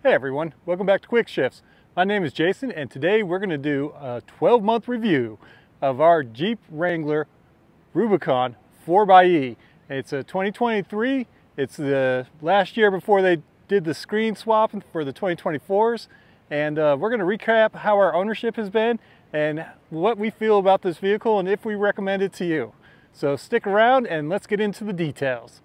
Hey everyone, welcome back to Quick Shifts. My name is Jason and today we're going to do a 12-month review of our Jeep Wrangler Rubicon 4xe. It's a 2023, it's the last year before they did the screen swap for the 2024s, and we're going to recap how our ownership has been and what we feel about this vehicle and if we recommend it to you. So stick around and let's get into the details.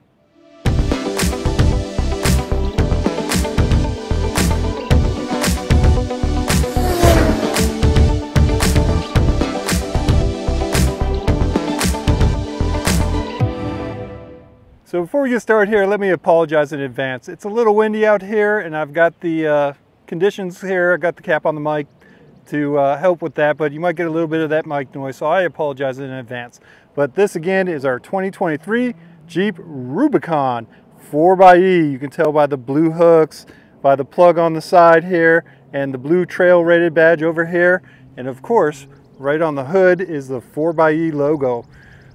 So before we get started here, let me apologize in advance. It's a little windy out here and I've got the conditions here. I got the cap on the mic to help with that, but you might get a little bit of that mic noise, so I apologize in advance. But this again is our 2023 Jeep Rubicon 4xe. You can tell by the blue hooks, by the plug on the side here, and the blue trail rated badge over here. And of course, right on the hood is the 4xe logo.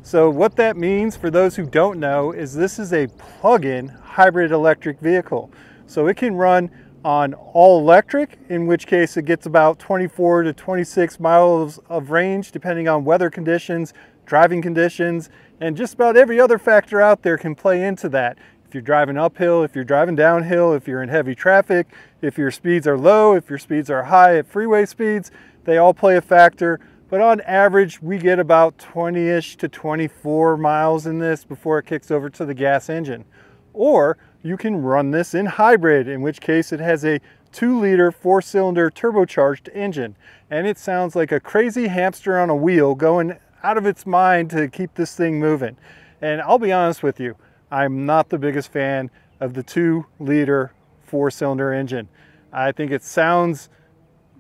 So what that means for those who don't know is this is a plug-in hybrid electric vehicle. So it can run on all electric, in which case it gets about 24 to 26 miles of range depending on weather conditions, driving conditions, and just about every other factor out there can play into that. If you're driving uphill, if you're driving downhill, if you're in heavy traffic, if your speeds are low, if your speeds are high at freeway speeds, they all play a factor. But on average, we get about 20-ish to 24 miles in this before it kicks over to the gas engine. Or you can run this in hybrid, in which case it has a 2-liter 4-cylinder turbocharged engine. And it sounds like a crazy hamster on a wheel going out of its mind to keep this thing moving. And I'll be honest with you, I'm not the biggest fan of the 2-liter 4-cylinder engine. I think it sounds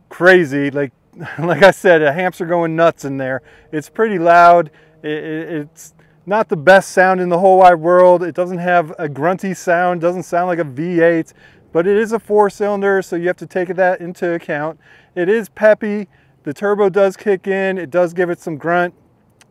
crazy, like I said, a hamster going nuts in there. It's pretty loud. It's not the best sound in the whole wide world. It doesn't have a grunty sound, doesn't sound like a V8, but it is a 4-cylinder, so you have to take that into account. It is peppy. The turbo does kick in. It does give it some grunt.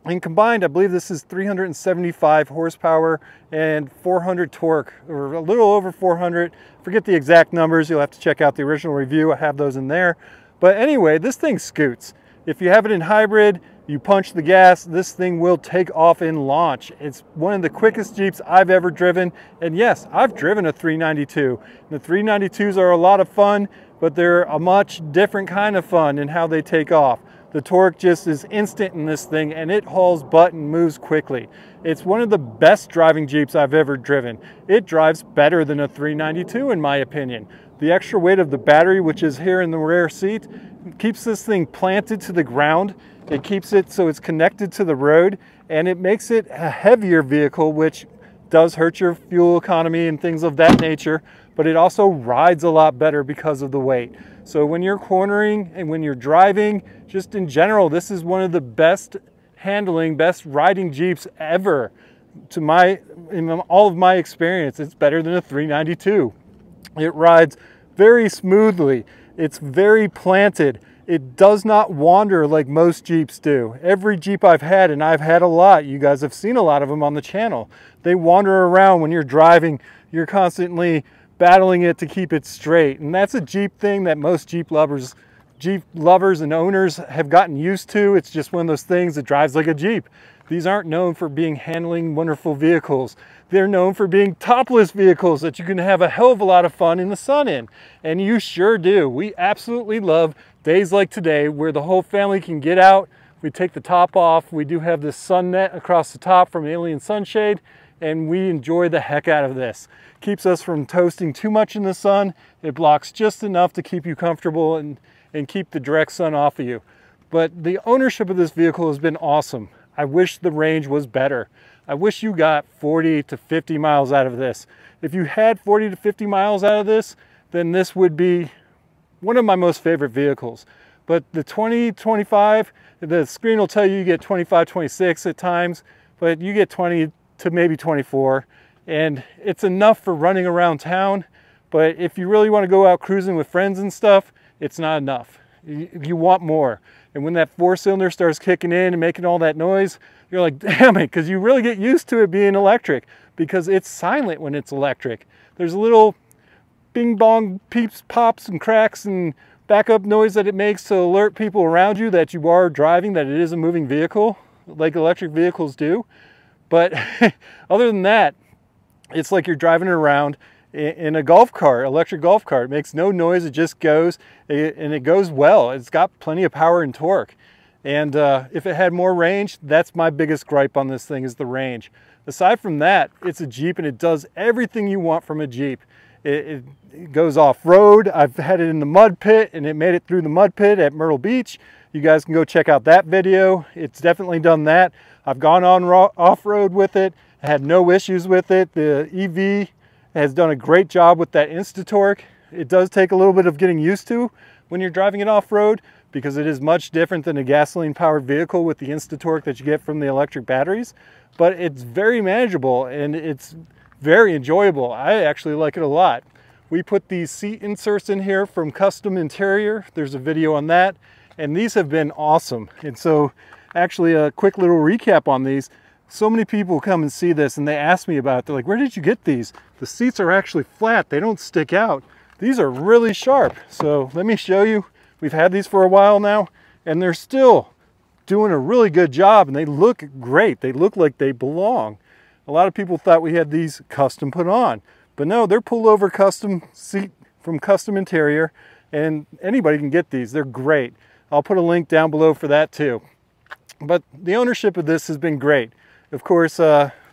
And combined, I believe this is 375 horsepower and 400 torque, or a little over 400. Forget the exact numbers. You'll have to check out the original review. I have those in there. But anyway, this thing scoots. If you have it in hybrid, you punch the gas, this thing will take off in launch. It's one of the quickest Jeeps I've ever driven. And yes, I've driven a 392. The 392s are a lot of fun, but they're a much different kind of fun in how they take off. The torque just is instant in this thing, and it hauls butt and moves quickly. It's one of the best driving Jeeps I've ever driven. It drives better than a 392 in my opinion. The extra weight of the battery, which is here in the rear seat, keeps this thing planted to the ground. It keeps it so it's connected to the road, and it makes it a heavier vehicle, which does hurt your fuel economy and things of that nature, but it also rides a lot better because of the weight. So when you're cornering and when you're driving, just in general, this is one of the best handling, best riding Jeeps ever. In all of my experience, it's better than a 392. It rides very smoothly. It's very planted. It does not wander like most Jeeps do. Every Jeep I've had, and I've had a lot, you guys have seen a lot of them on the channel, they wander around when you're driving. You're constantly battling it to keep it straight. And that's a Jeep thing that most Jeep lovers and owners have gotten used to. It's just one of those things that drives like a Jeep. These aren't known for being handling wonderful vehicles. They're known for being topless vehicles that you can have a hell of a lot of fun in the sun in. And you sure do. We absolutely love days like today where the whole family can get out. We take the top off. We do have this sun net across the top from Alien Sunshade, and we enjoy the heck out of this. Keeps us from toasting too much in the sun. It blocks just enough to keep you comfortable and keep the direct sun off of you. But the ownership of this vehicle has been awesome. I wish the range was better. I wish you got 40 to 50 miles out of this. If you had 40 to 50 miles out of this, then this would be one of my most favorite vehicles. But the 2025, the screen will tell you you get 25, 26 at times, but you get 20 to maybe 24. And it's enough for running around town. But if you really want to go out cruising with friends and stuff, it's not enough. You want more. And when that 4-cylinder starts kicking in and making all that noise, you're like, damn it, because you really get used to it being electric because it's silent when it's electric. There's a little bing bong peeps, pops and cracks and backup noise that it makes to alert people around you that you are driving, that it is a moving vehicle like electric vehicles do. But other than that, it's like you're driving around in a golf cart, electric golf cart. It makes no noise, it just goes, and it goes well. It's got plenty of power and torque. And if it had more range, that's my biggest gripe on this thing, is the range. Aside from that, it's a Jeep and it does everything you want from a Jeep. It goes off-road. I've had it in the mud pit and it made it through the mud pit at Myrtle Beach. You guys can go check out that video. It's definitely done that. I've gone on off-road with it. I had no issues with it. The EV has done a great job with that Insta-Torque. It does take a little bit of getting used to when you're driving it off-road, because it is much different than a gasoline-powered vehicle with the Insta-Torque that you get from the electric batteries. But it's very manageable and it's very enjoyable. I actually like it a lot. We put these seat inserts in here from Custom Interior. There's a video on that, and these have been awesome. And so actually a quick little recap on these. So many people come and see this and they ask me about it. They're like, where did you get these? The seats are actually flat. They don't stick out. These are really sharp. So let me show you. We've had these for a while now and they're still doing a really good job, and they look great. They look like they belong. A lot of people thought we had these custom put on, but no, they're pull-over custom seat from Custom Interior, and anybody can get these. They're great. I'll put a link down below for that too. But the ownership of this has been great. Of course,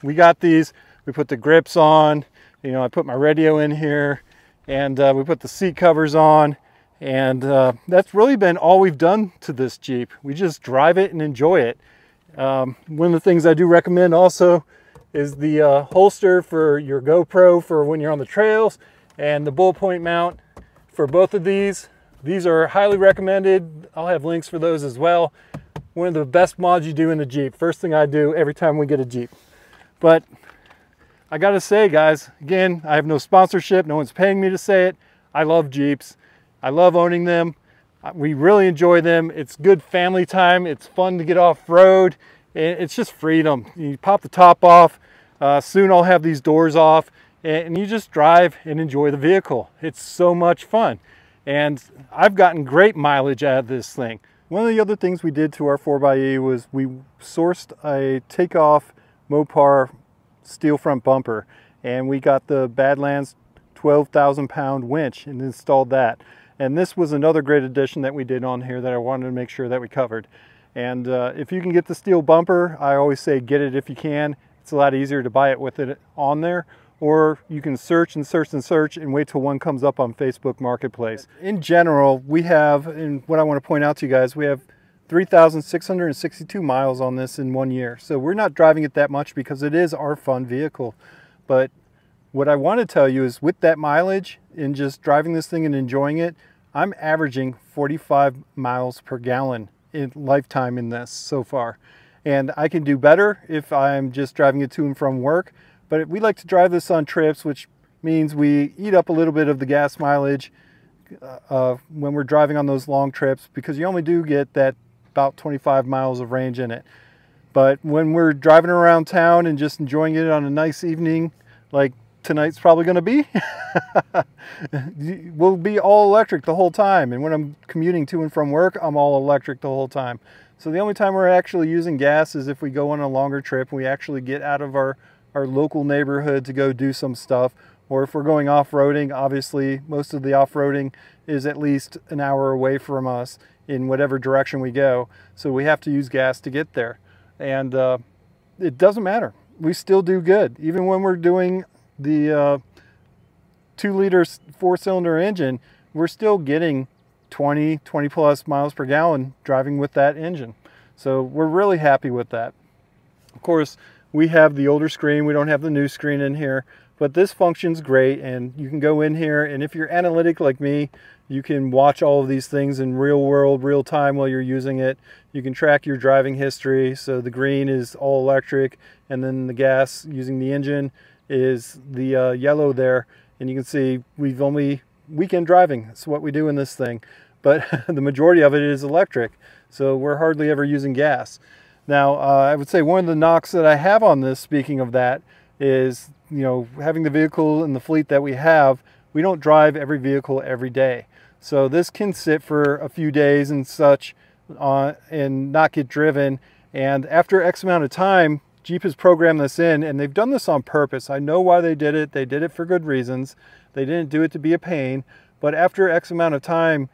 we got these. We put the grips on. You know, I put my radio in here, and we put the seat covers on. And that's really been all we've done to this Jeep. We just drive it and enjoy it. One of the things I do recommend also is the holster for your GoPro for when you're on the trails, and the bullet point mount for both of these. These are highly recommended. I'll have links for those as well. One of the best mods you do in the Jeep. First thing I do every time we get a Jeep. But I gotta say, guys, again, I have no sponsorship. No one's paying me to say it. I love Jeeps. I love owning them. We really enjoy them. It's good family time. It's fun to get off-road. It's just freedom. You pop the top off. Soon I'll have these doors off, and you just drive and enjoy the vehicle. It's so much fun. And I've gotten great mileage out of this thing. One of the other things we did to our 4xe was we sourced a takeoff Mopar steel front bumper, and we got the Badlands 12,000 pound winch and installed that. And this was another great addition that we did on here that I wanted to make sure that we covered. And if you can get the steel bumper, I always say get it if you can. It's a lot easier to buy it with it on there, or you can search and search and search and wait till one comes up on Facebook Marketplace. In general, we have, and what I want to point out to you guys, we have 3,662 miles on this in 1 year. So we're not driving it that much because it is our fun vehicle. But what I want to tell you is with that mileage and just driving this thing and enjoying it, I'm averaging 45 miles per gallon in lifetime in this so far. And I can do better if I'm just driving it to and from work. But we like to drive this on trips, which means we eat up a little bit of the gas mileage when we're driving on those long trips, because you only do get that about 25 miles of range in it. But when we're driving around town and just enjoying it on a nice evening, like tonight's probably going to be, we'll be all electric the whole time. And when I'm commuting to and from work, I'm all electric the whole time. So the only time we're actually using gas is if we go on a longer trip and we actually get out of our local neighborhood to go do some stuff, or if we're going off-roading. Obviously most of the off-roading is at least an hour away from us in whatever direction we go, so we have to use gas to get there. And it doesn't matter, we still do good even when we're doing the 2-liter 4-cylinder engine. We're still getting 20 plus miles per gallon driving with that engine. So we're really happy with that. Of course, we have the older screen. We don't have the new screen in here, but this functions great. And you can go in here, and if you're analytic like me, you can watch all of these things in real time while you're using it. You can track your driving history. So the green is all electric, and then the gas using the engine is the yellow there. And you can see we've only weekend driving. That's what we do in this thing. But the majority of it is electric, so we're hardly ever using gas. Now, I would say one of the knocks that I have on this, speaking of that, is, you know, having the vehicle in the fleet that we have, we don't drive every vehicle every day. So this can sit for a few days and such and not get driven. And after X amount of time, Jeep has programmed this in, and they've done this on purpose. I know why they did it. They did it for good reasons. They didn't do it to be a pain. But after X amount of time,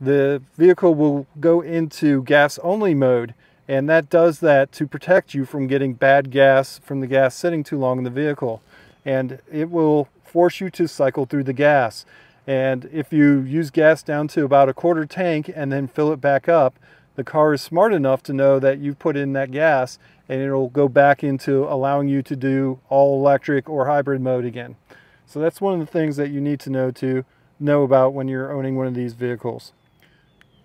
the vehicle will go into gas only mode. And that does that to protect you from getting bad gas from the gas sitting too long in the vehicle. And it will force you to cycle through the gas. And if you use gas down to about a quarter tank and then fill it back up, the car is smart enough to know that you've put in that gas, and it'll go back into allowing you to do all electric or hybrid mode again. So that's one of the things that you need to know about when you're owning one of these vehicles.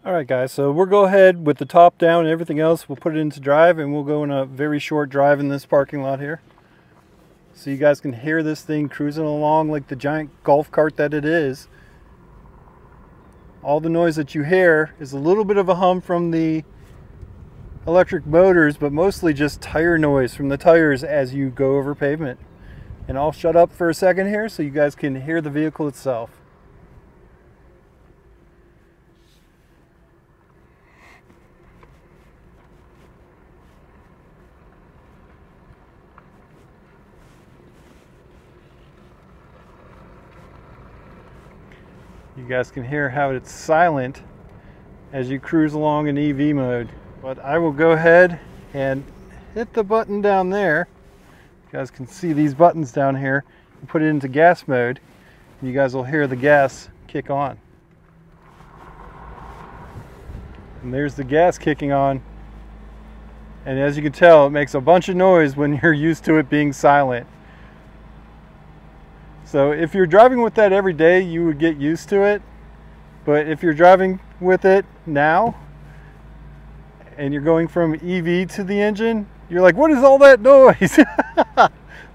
All right, guys, so we'll go ahead with the top down and everything else. We'll put it into drive, and we'll go on a very short drive in this parking lot here. So you guys can hear this thing cruising along like the giant golf cart that it is. All the noise that you hear is a little bit of a hum from the electric motors, but mostly just tire noise from the tires as you go over pavement. And I'll shut up for a second here so you guys can hear the vehicle itself. You guys can hear how it's silent as you cruise along in EV mode. But I will go ahead and hit the button down there. You guys can see these buttons down here and put it into gas mode. And you guys will hear the gas kick on. And there's the gas kicking on. And as you can tell, it makes a bunch of noise when you're used to it being silent. So if you're driving with that every day, you would get used to it. But if you're driving with it now, and you're going from EV to the engine, you're like, what is all that noise?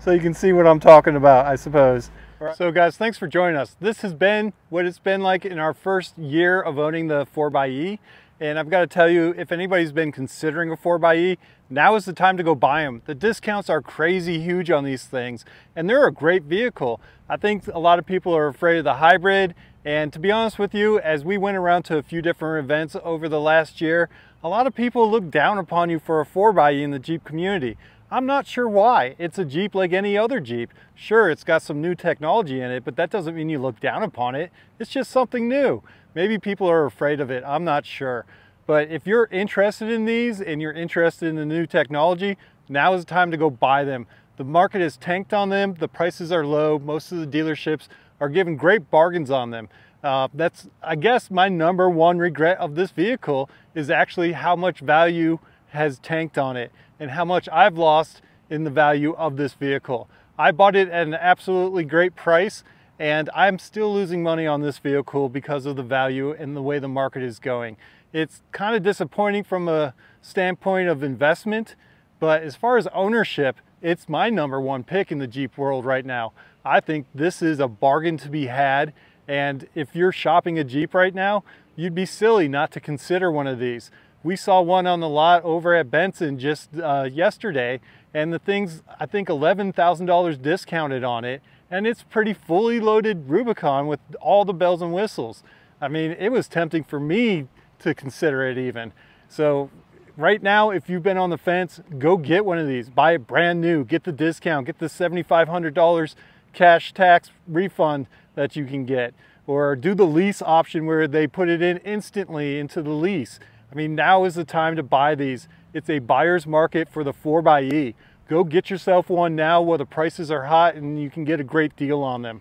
So you can see what I'm talking about, I suppose. So guys, thanks for joining us. This has been what it's been like in our first year of owning the 4xe. And I've got to tell you, if anybody's been considering a 4xe, now is the time to go buy them. The discounts are crazy huge on these things, and they're a great vehicle. I think a lot of people are afraid of the hybrid, and to be honest with you, as we went around to a few different events over the last year, a lot of people look down upon you for a 4xe in the Jeep community. I'm not sure why. It's a Jeep like any other Jeep. Sure, it's got some new technology in it, but that doesn't mean you look down upon it. It's just something new. Maybe people are afraid of it, I'm not sure. But if you're interested in these and you're interested in the new technology, now is the time to go buy them. The market is tanked on them, the prices are low, most of the dealerships are giving great bargains on them. That's, I guess, my number one regret of this vehicle is actually how much value has tanked on it and how much I've lost in the value of this vehicle. I bought it at an absolutely great price, and I'm still losing money on this vehicle because of the value and the way the market is going. It's kind of disappointing from a standpoint of investment, but as far as ownership, it's my number one pick in the Jeep world right now. I think this is a bargain to be had, and if you're shopping a Jeep right now, you'd be silly not to consider one of these. We saw one on the lot over at Benson just yesterday, and the thing's, I think, $11,000 discounted on it, and it's pretty fully loaded Rubicon with all the bells and whistles. I mean, it was tempting for me to consider it even. So right now, if you've been on the fence, go get one of these. Buy it brand new, get the discount, get the $7,500 cash tax refund that you can get, or do the lease option where they put it in instantly into the lease. I mean, now is the time to buy these. It's a buyer's market for the 4xe. Go get yourself one now while the prices are hot and you can get a great deal on them.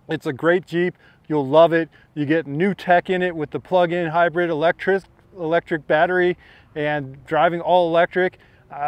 It's a great Jeep. You'll love it. You get new tech in it with the plug-in hybrid electric battery and driving all electric.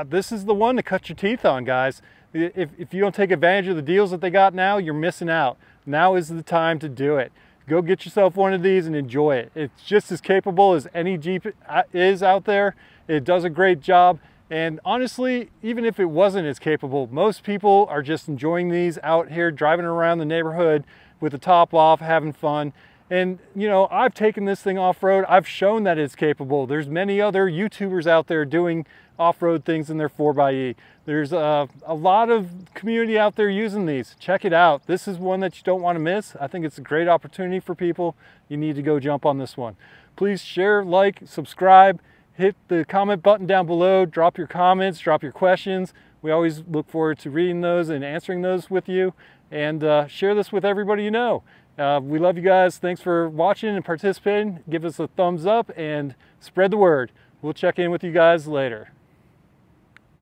This is the one to cut your teeth on, guys. If you don't take advantage of the deals that they got now, you're missing out. Now is the time to do it. Go get yourself one of these and enjoy it. It's just as capable as any Jeep is out there. It does a great job. And honestly, even if it wasn't as capable, most people are just enjoying these out here, driving around the neighborhood with the top off, having fun. And you know, I've taken this thing off-road. I've shown that it's capable. There's many other YouTubers out there doing off-road things in their 4xe. There's a lot of community out there using these. Check it out. This is one that you don't want to miss. I think it's a great opportunity for people. You need to go jump on this one. Please share, like, subscribe, hit the comment button down below, drop your comments, drop your questions. We always look forward to reading those and answering those with you. And share this with everybody you know. We love you guys. Thanks for watching and participating. Give us a thumbs up and spread the word. We'll check in with you guys later.